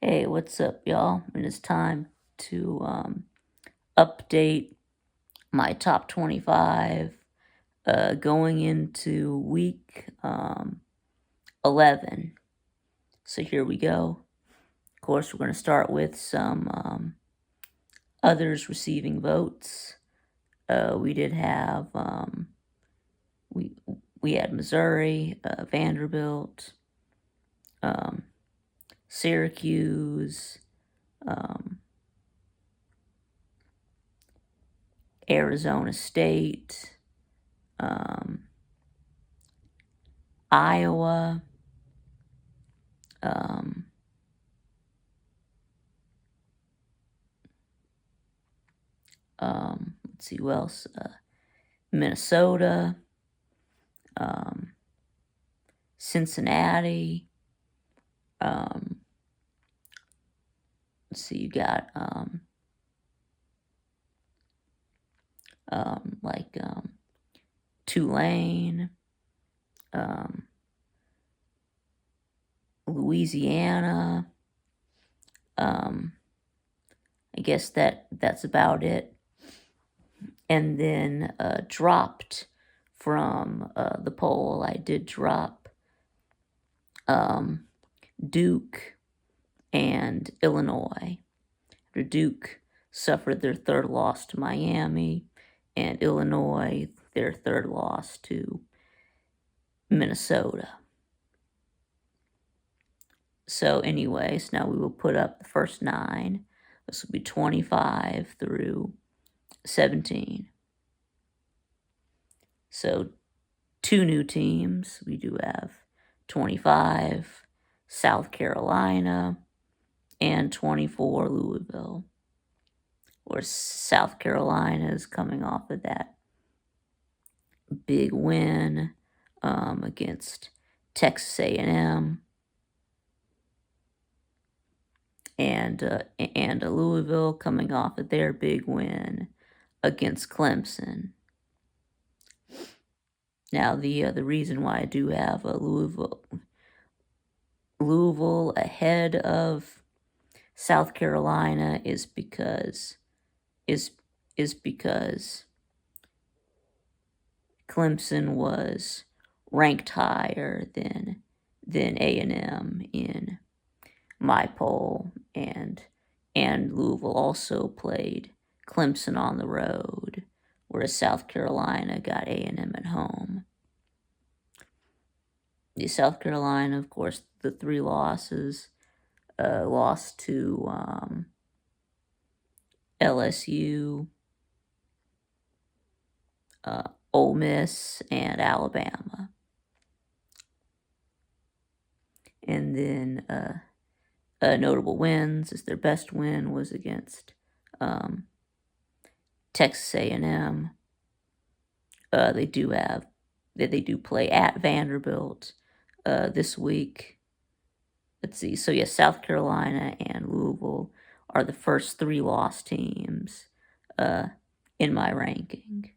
Hey, what's up, y'all? And it's time to update my top 25 going into week 11. So here we go. Of course, we're going to start with some others receiving votes. We did have we we had Missouri, Vanderbilt, um, Syracuse, um, Arizona State, um, Iowa, um, let's see who else, Minnesota, um, Cincinnati. Um, let's see, you got like Tulane, um, Louisiana. Um, I guess that's about it. And then dropped from the poll. I did drop um, Duke and Illinois. After Duke suffered their third loss to Miami, and Illinois their third loss to Minnesota. So, anyways, now we will put up the first 9. This will be 25 through 17. So, 2 new teams. We do have 25, South Carolina, and 24, Louisville. Or South Carolina is coming off of that big win against Texas A&M, and Louisville coming off of their big win against Clemson. Now the reason why I do have a Louisville ahead of South Carolina is because is because Clemson was ranked higher than A&M in my poll, and Louisville also played Clemson on the road, whereas South Carolina got A&M at home. The South Carolina, of course, the 3 losses, lost to LSU, Ole Miss, and Alabama. And then notable wins is their best win was against Texas A&M. They do play at Vanderbilt this week. Let's see. So yes, South Carolina and Louisville are the first 3 lost teams in my ranking.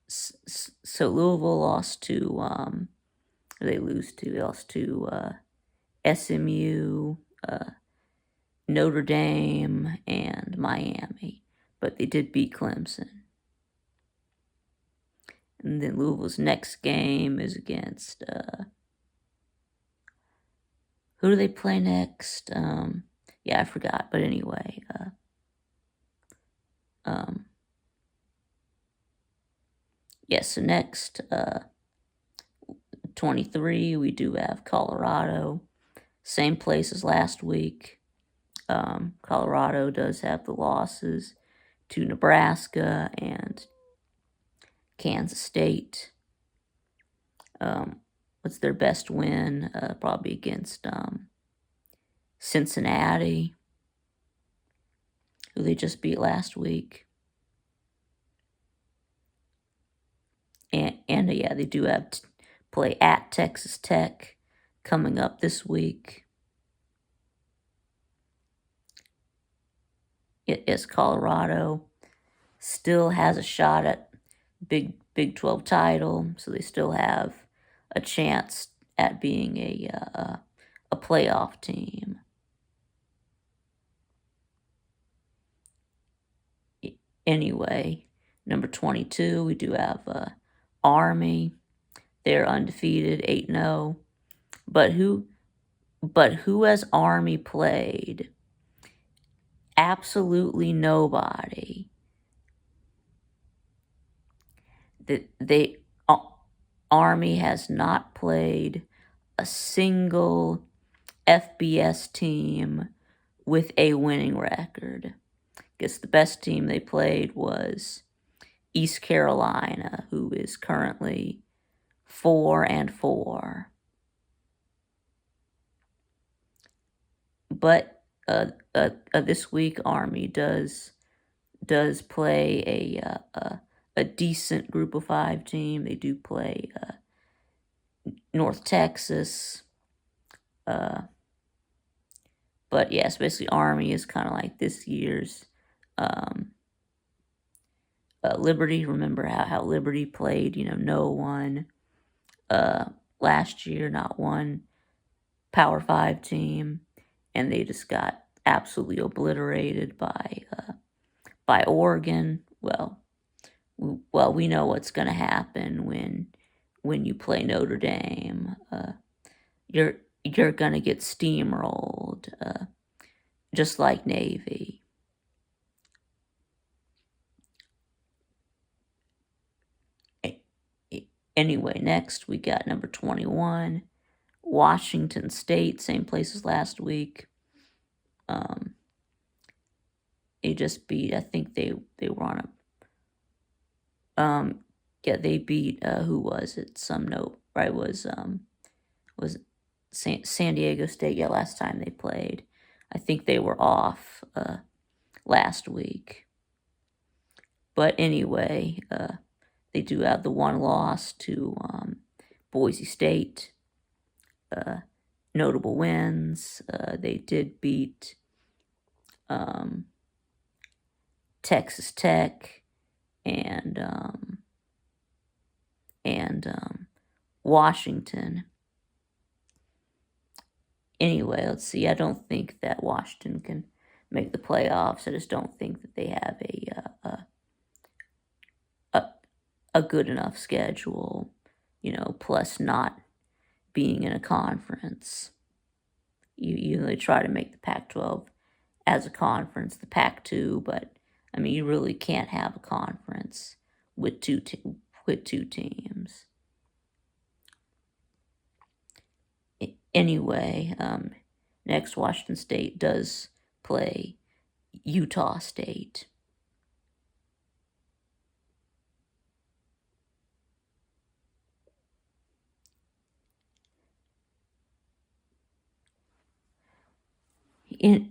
So Louisville lost to they lost to SMU, Notre Dame, and Miami, but they did beat Clemson. And then Louisville's next game is against who do they play next? Yeah, I forgot. But anyway, yes. So next, 23, we do have Colorado, same place as last week. Colorado does have the losses to Nebraska and Kansas State. What's their best win? Probably against Cincinnati, who they just beat last week. And yeah, they do have to play at Texas Tech coming up this week. It is Colorado still has a shot at Big 12 title, so they still have a chance at being a playoff team. Anyway, number 22, we do have Army. They're undefeated, 8-0. But who has Army played? Absolutely nobody. Army has not played a single FBS team with a winning record. I guess the best team they played was East Carolina, who is currently 4-4. But this week, Army does play a decent Group of 5 team. They do play North Texas. But yes, basically Army is kind of like this year's Liberty. Remember how Liberty played, no one last year, not one Power 5 team, and they just got absolutely obliterated by Oregon. Well, we know what's going to happen when you play Notre Dame. You're going to get steamrolled, just like Navy. Anyway, next we got number 21, Washington State, same place as last week. They just beat, I think they were on a, they beat, who was it? Some note, right? Was San Diego State, last time they played. I think they were off last week. But anyway, they do have the one loss to Boise State. Notable wins. They did beat Texas Tech and Washington. Anyway, let's see. I don't think that Washington can make the playoffs. I just don't think that they have a good enough schedule, plus not being in a conference. They try to make the Pac-12 as a conference, the Pac-2, but I mean, you really can't have a conference with two teams. Anyway, next Washington State does play Utah State.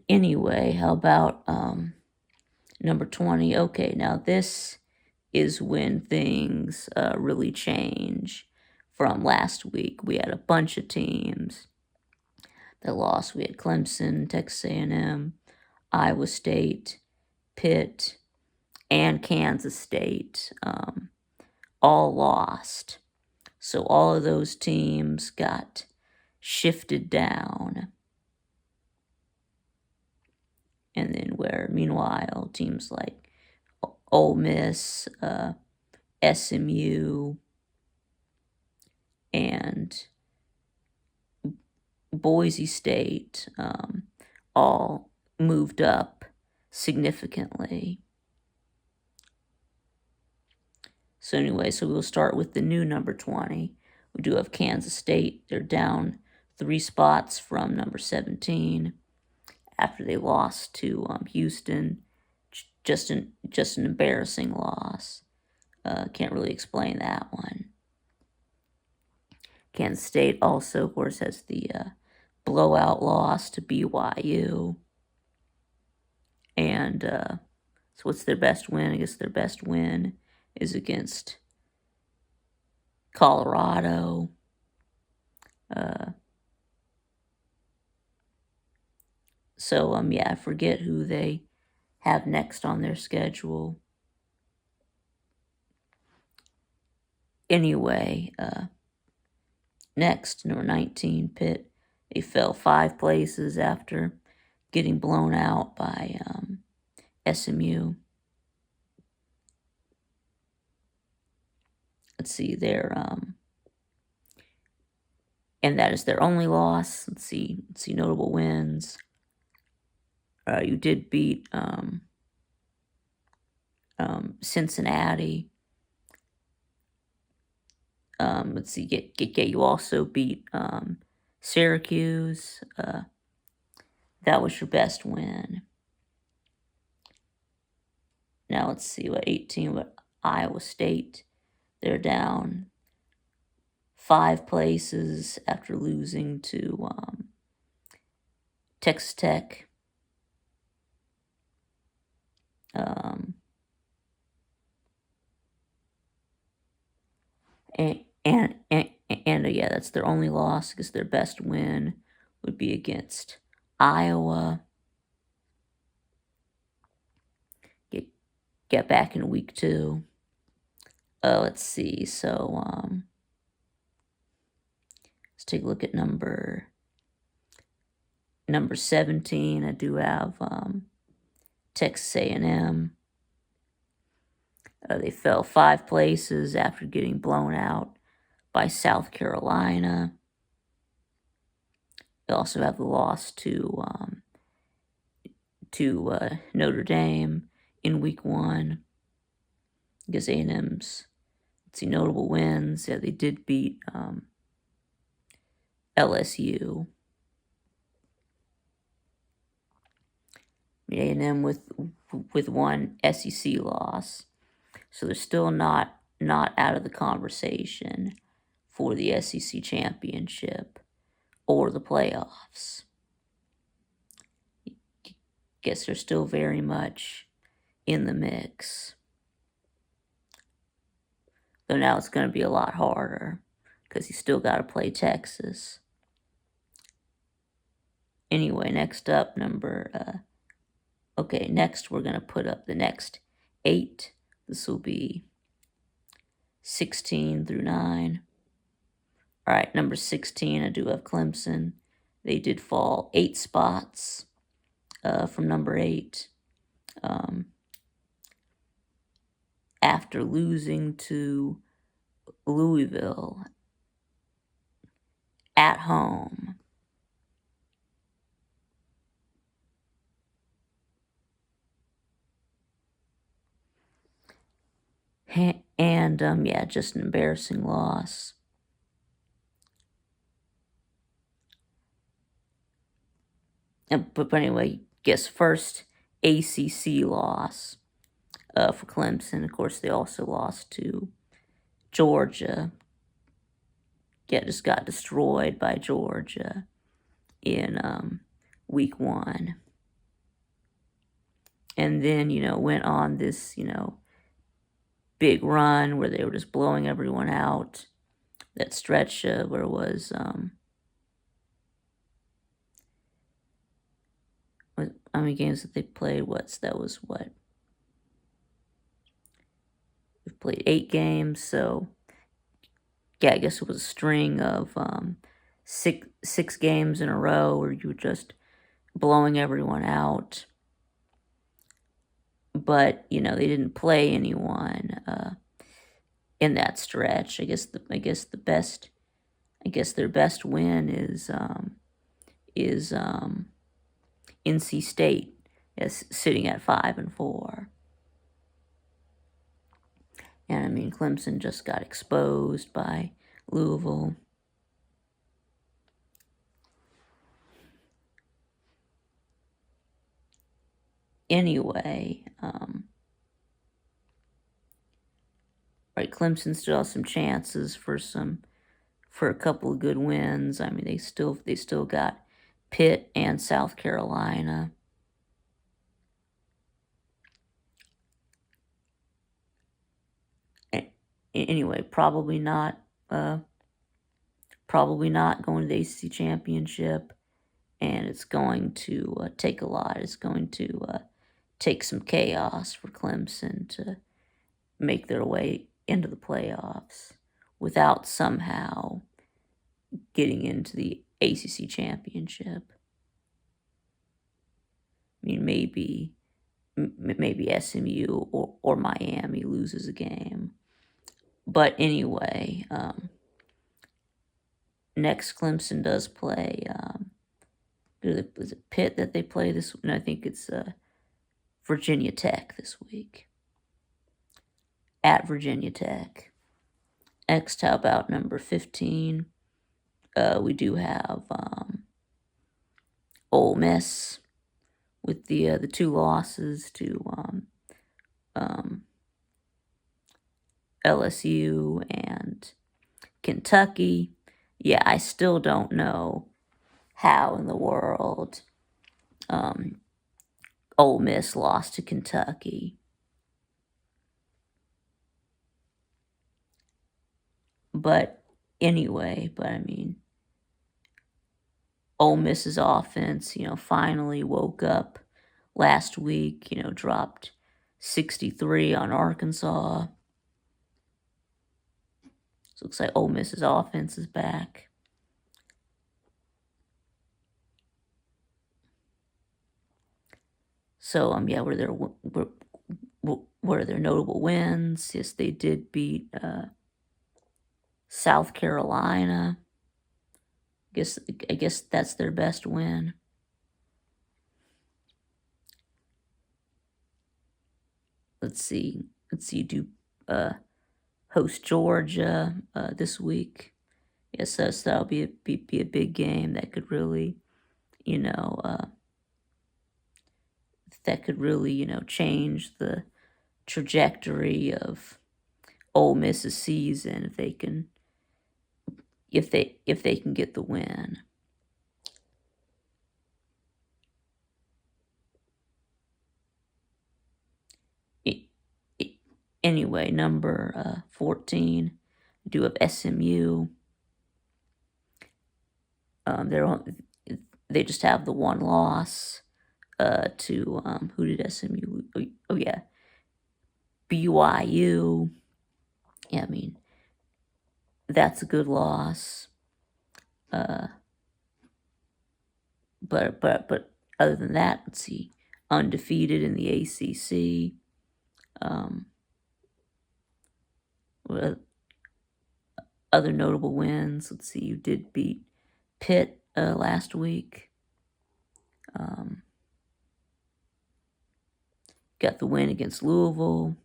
Anyway, how about number 20? Okay, now this is when things really change from last week. We had a bunch of teams that lost. We had Clemson, Texas A&M, Iowa State, Pitt, and Kansas State all lost. So all of those teams got shifted down. And then meanwhile, teams like Ole Miss, SMU, and Boise State all moved up significantly. So anyway, we'll start with the new number 20. We do have Kansas State. They're down 3 spots from number 17 after they lost to Houston. Just an embarrassing loss. Can't really explain that one. Kansas State also, of course, has the blowout loss to BYU. And so what's their best win? I guess their best win is against Colorado. I forget who they have next on their schedule. Anyway, next, number 19, Pitt. They fell 5 places after getting blown out by SMU. let's see, and that is their only loss. Let's see notable wins. You did beat Cincinnati. Let's see, you also beat Syracuse. That was your best win. Now let's see what 18. What Iowa State? They're down 5 places after losing to Texas Tech. And yeah, that's their only loss because their best win would be against Iowa. Get back in week 2. Let's see. So let's take a look at number 17. I do have Texas A&M. They fell 5 places after getting blown out by South Carolina. They also have the loss to Notre Dame in week 1. Because A&M's, let's see, notable wins. Yeah, they did beat LSU. A&M with 1 SEC loss, so they're still not out of the conversation for the SEC championship or the playoffs. Guess they're still very much in the mix. Though now it's going to be a lot harder because you still got to play Texas. Anyway, next up, next we're going to put up the next 8. This will be 16 through 9. All right, number 16, I do have Clemson. They did fall 8 spots from number 8 after losing to Louisville at home. And yeah, just an embarrassing loss. But anyway, guess first ACC loss for Clemson. Of course, they also lost to Georgia. Yeah, just got destroyed by Georgia in week 1. And then, went on this, big run where they were just blowing everyone out. That stretch where it was, how many games that they played? We've played 8 games, so yeah, I guess it was a string of 6 games in a row where you were just blowing everyone out. But they didn't play anyone in that stretch. I guess their best win is NC State, is sitting at 5-4. And I mean, Clemson just got exposed by Louisville. Anyway, right, Clemson still has some chances for a couple of good wins. I mean, they still got Pitt and South Carolina. Anyway, probably not going to the ACC championship, and it's going to take a lot. It's going to take some chaos for Clemson to make their way into the playoffs without somehow getting into the ACC championship. I mean, maybe SMU or Miami loses a game, but anyway, next Clemson does play. Was it Pitt that they play this? No, I think it's Virginia Tech this week. At Virginia Tech. Next, how about number 15? We do have Ole Miss with the 2 losses to LSU and Kentucky. Yeah, I still don't know how in the world Ole Miss lost to Kentucky. But anyway, I mean, Ole Miss's offense, finally woke up last week, dropped 63 on Arkansas. So it looks like Ole Miss's offense is back. So yeah, what are their notable wins? Yes, they did beat South Carolina. I guess that's their best win. Let's see. Do host Georgia this week. Yes, so that'll be a big game that could really, change the trajectory of Ole Miss's season if they can get the win. Anyway, number 14, we do have SMU. They just have the 1 loss to who did SMU? Oh yeah, BYU. Yeah, I mean, that's a good loss. But other than that, let's see, undefeated in the ACC. Other notable wins. Let's see, you did beat Pitt last week. Got the win against Louisville.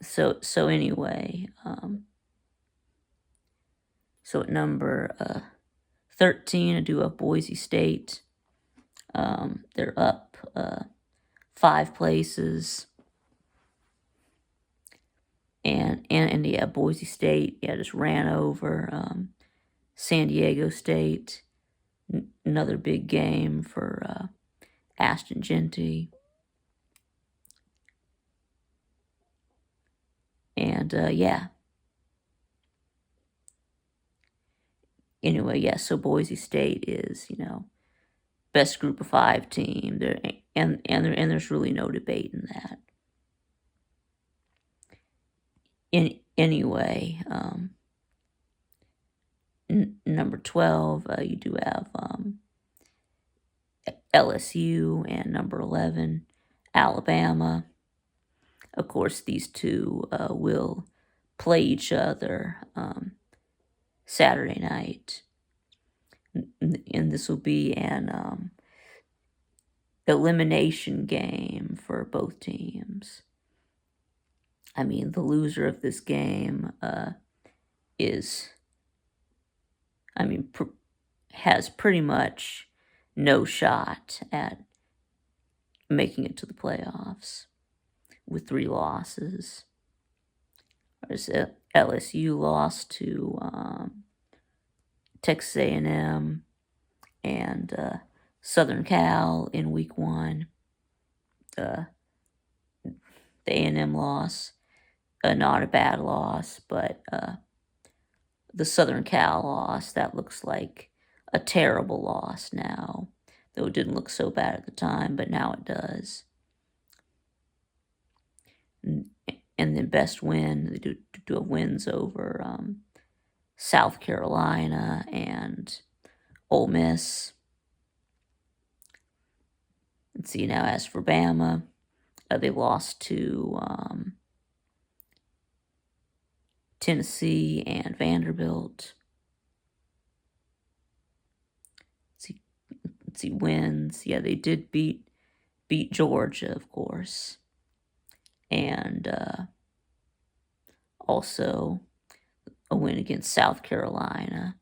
So anyway, so at number 13, I do have Boise State. They're up 5 places. And yeah, Boise State, just ran over San Diego State. Another big game for Ashton Jeanty. And yeah. Anyway, so Boise State is, best group of 5 team. And there's really no debate in that. Anyway, number 12, you do have LSU, and number 11, Alabama. Of course, these two will play each other Saturday night. And this will be an elimination game for both teams. I mean, the loser of this game has pretty much no shot at making it to the playoffs with 3 losses. There's LSU lost to Texas A&M and Southern Cal in week 1. The A&M loss, not a bad loss, but the Southern Cal loss, that looks like a terrible loss now. Though it didn't look so bad at the time, but now it does. And then best win, they do have wins over South Carolina and Ole Miss. Let's see, now as for Bama, They lost to Tennessee and Vanderbilt. Let's see wins. Yeah, they did beat Georgia, of course, and also a win against South Carolina.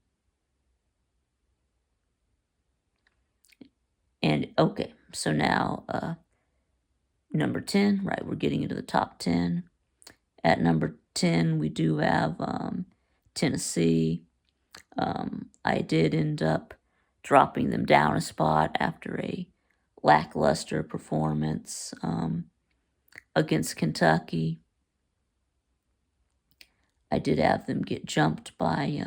And okay, so now number 10, right? We're getting into the top 10. At number 10, we do have Tennessee. I did end up dropping them down a spot after a lackluster performance against Kentucky. I did have them get jumped by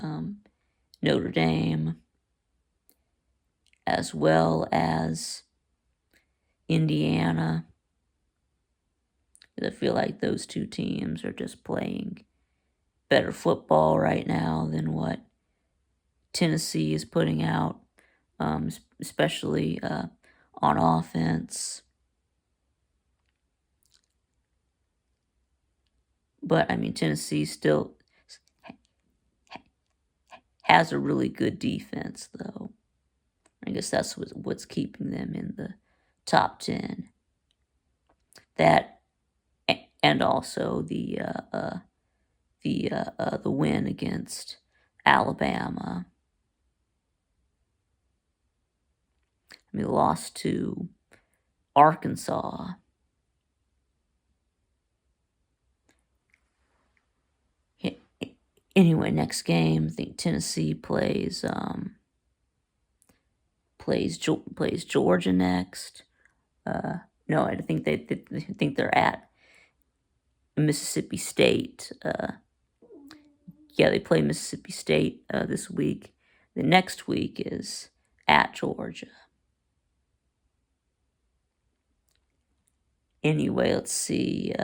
Notre Dame, as well as Indiana. I feel like those two teams are just playing better football right now than what Tennessee is putting out, especially on offense. But I mean, Tennessee still has a really good defense, though. I guess that's what's keeping them in the top 10. That and also the win against Alabama. I mean, lost to Arkansas. Anyway, next game, I think Tennessee plays Georgia next. No, I think they're at Mississippi State. Yeah, they play Mississippi State this week. The next week is at Georgia. Anyway, let's see.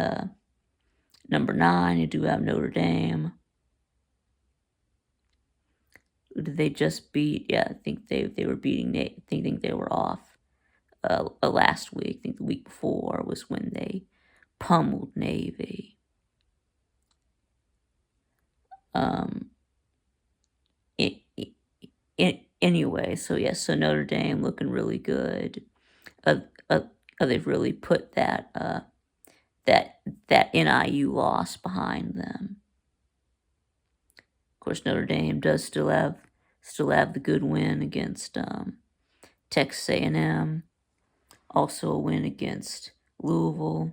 Number 9, you do have Notre Dame. Who did they just beat? Yeah, I think they were beating. I think they were off last week. I think the week before was when they pummeled Navy. Anyway, so yes, so Notre Dame looking really good. They've really put that NIU loss behind them. Of course, Notre Dame does still have the good win against Texas A&M. Also a win against Louisville.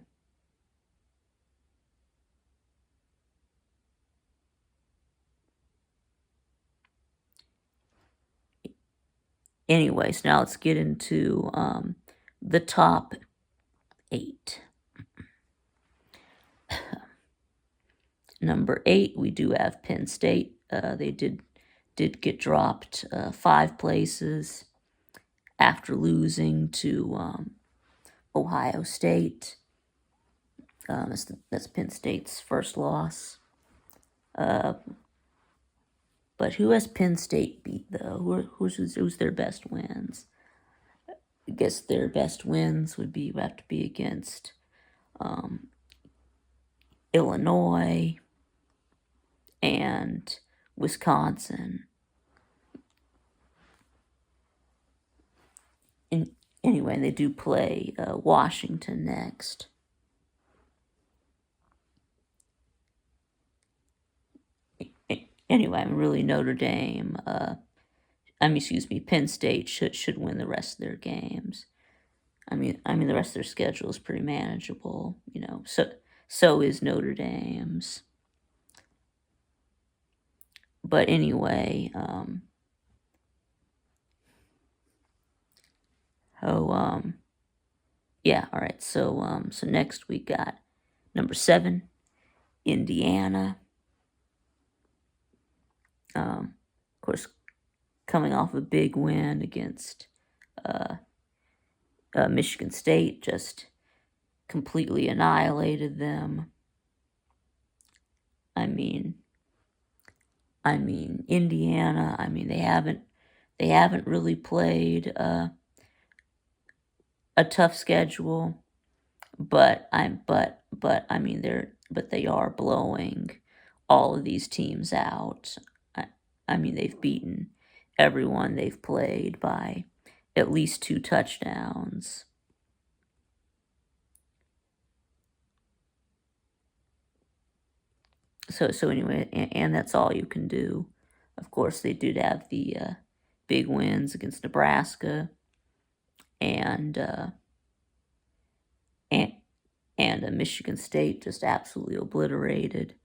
Anyways, now let's get into the top 8. Number 8, we do have Penn State. They did get dropped 5 places after losing to Ohio State. That's Penn State's first loss. But who has Penn State beat, though? Who's their best wins? I guess their best wins would have to be against Illinois and Wisconsin. Anyway, they do play Washington next. Anyway, I'm really Notre Dame. Penn State should win the rest of their games. I mean, the rest of their schedule is pretty manageable, you know. So is Notre Dame's. But anyway, yeah, all right. So next we got number 7, Indiana. Of course, coming off a big win against Michigan State, just completely annihilated them. I mean, Indiana. I mean, they haven't really played a tough schedule, but I mean they are blowing all of these teams out. I, I mean they've beaten everyone they've played by at least 2 touchdowns. So anyway, and that's all you can do. Of course, they did have the big wins against Nebraska and and Michigan State, just absolutely obliterated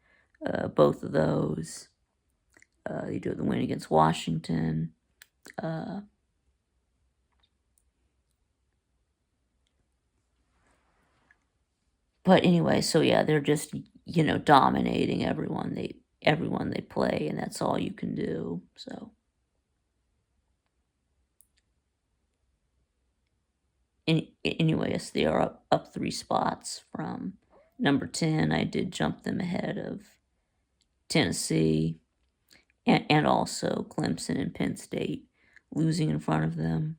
both of those. They do the win against Washington. Uh, but anyway, so yeah, they're just dominating everyone they play, and that's all you can do. So anyway, yes, they are up 3 spots from number 10. I did jump them ahead of Tennessee and also Clemson and Penn State losing in front of them.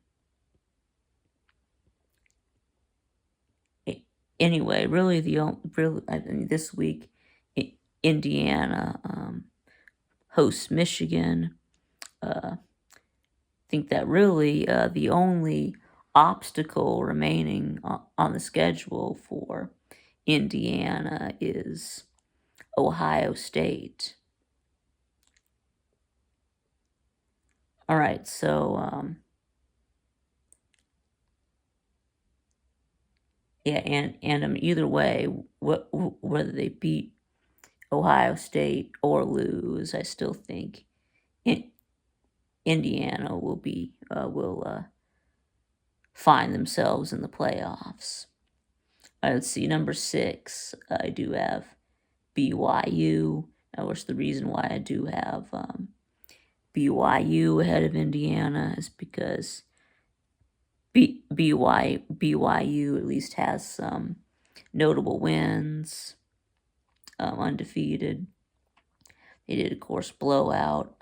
Anyway, really I mean, this week, Indiana hosts Michigan. I think that really the only obstacle remaining on the schedule for Indiana is Ohio State. All right, so yeah, and either way, whether they beat Ohio State or lose, I still think Indiana will find themselves in the playoffs. Let's see, number 6, I do have BYU. Of course, the reason why I do have BYU ahead of Indiana is because BYU at least has some notable wins, undefeated. They did, of course, blow out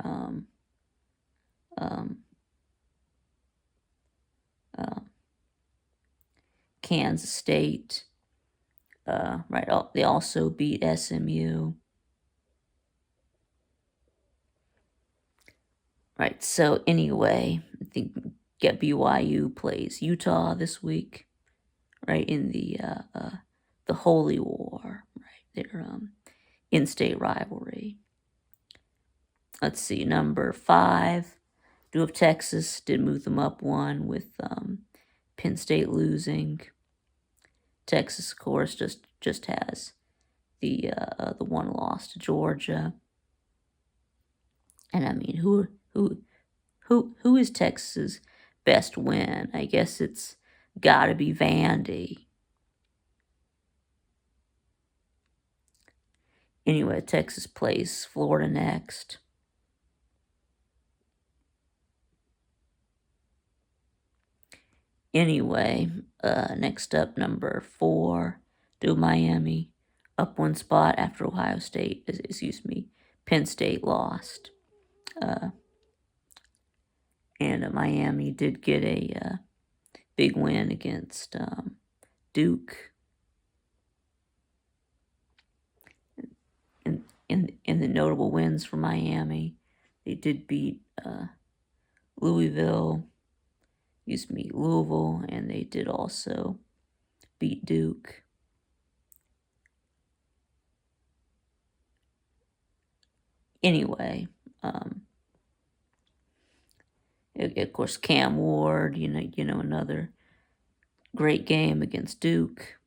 Kansas State. Right, they also beat SMU. Right, so anyway, I think BYU plays Utah this week, right, in the Holy War, right, their in-state rivalry. Let's see, number 5, do have Texas, did move them up 1 with Penn State losing. Texas, of course, just has the 1 loss to Georgia. And I mean, who is Texas's best win? I guess it's got to be Vandy. Anyway, Texas plays Florida next. Anyway, next up, number 4, do Miami, up 1 spot after Ohio State, Penn State lost. And Miami did get a big win against Duke. In the notable wins for Miami, they did beat Louisville, Louisville, and they did also beat Duke. Anyway, of course, Cam Ward, another great game against Duke.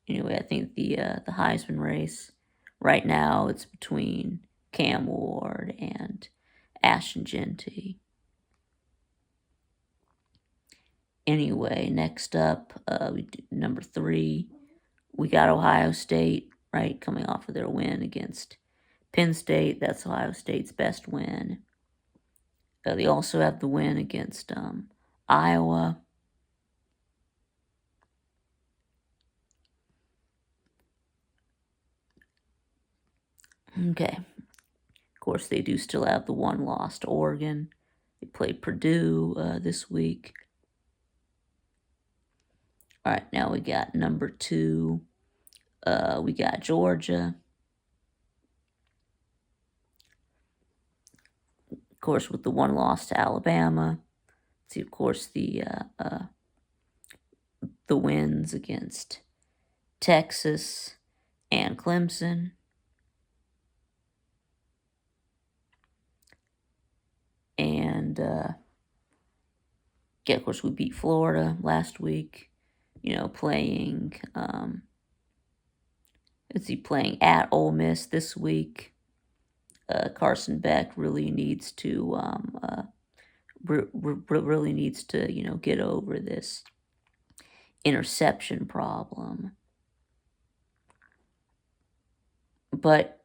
Anyway, I think the Heisman race right now, it's between Cam Ward and Ashton Jeanty. Anyway, next up, number 3, we got Ohio State, right, coming off of their win against Penn State. That's Ohio State's best win. They also have the win against Iowa. Okay. Of course, they do still have the 1 loss to Oregon. They play Purdue this week. All right, now we got number 2. We got Georgia. Of course, with the one loss to Alabama. See, of course, the wins against Texas and Clemson. And yeah, of course, we beat Florida last week. Playing. Playing at Ole Miss this week. Carson Beck really needs to really needs to get over this interception problem. But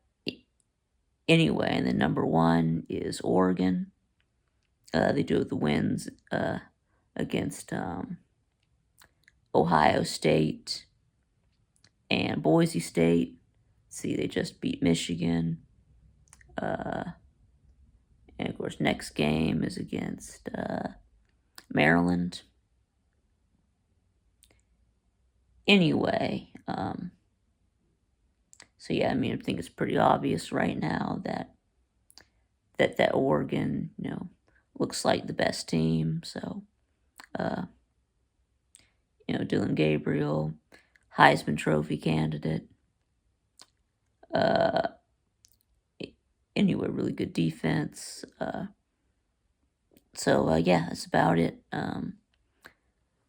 anyway, and then number 1 is Oregon. They do have the wins against Ohio State and Boise State. See, they just beat Michigan. And of course, next game is against Maryland. Anyway, so yeah, I think it's pretty obvious right now that Oregon, looks like the best team. So, Dillon Gabriel, Heisman Trophy candidate. Anyway, really good defense. So yeah, that's about it.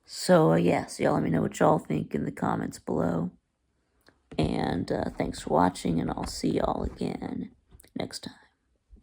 So y'all let me know what y'all think in the comments below. And thanks for watching, and I'll see y'all again next time.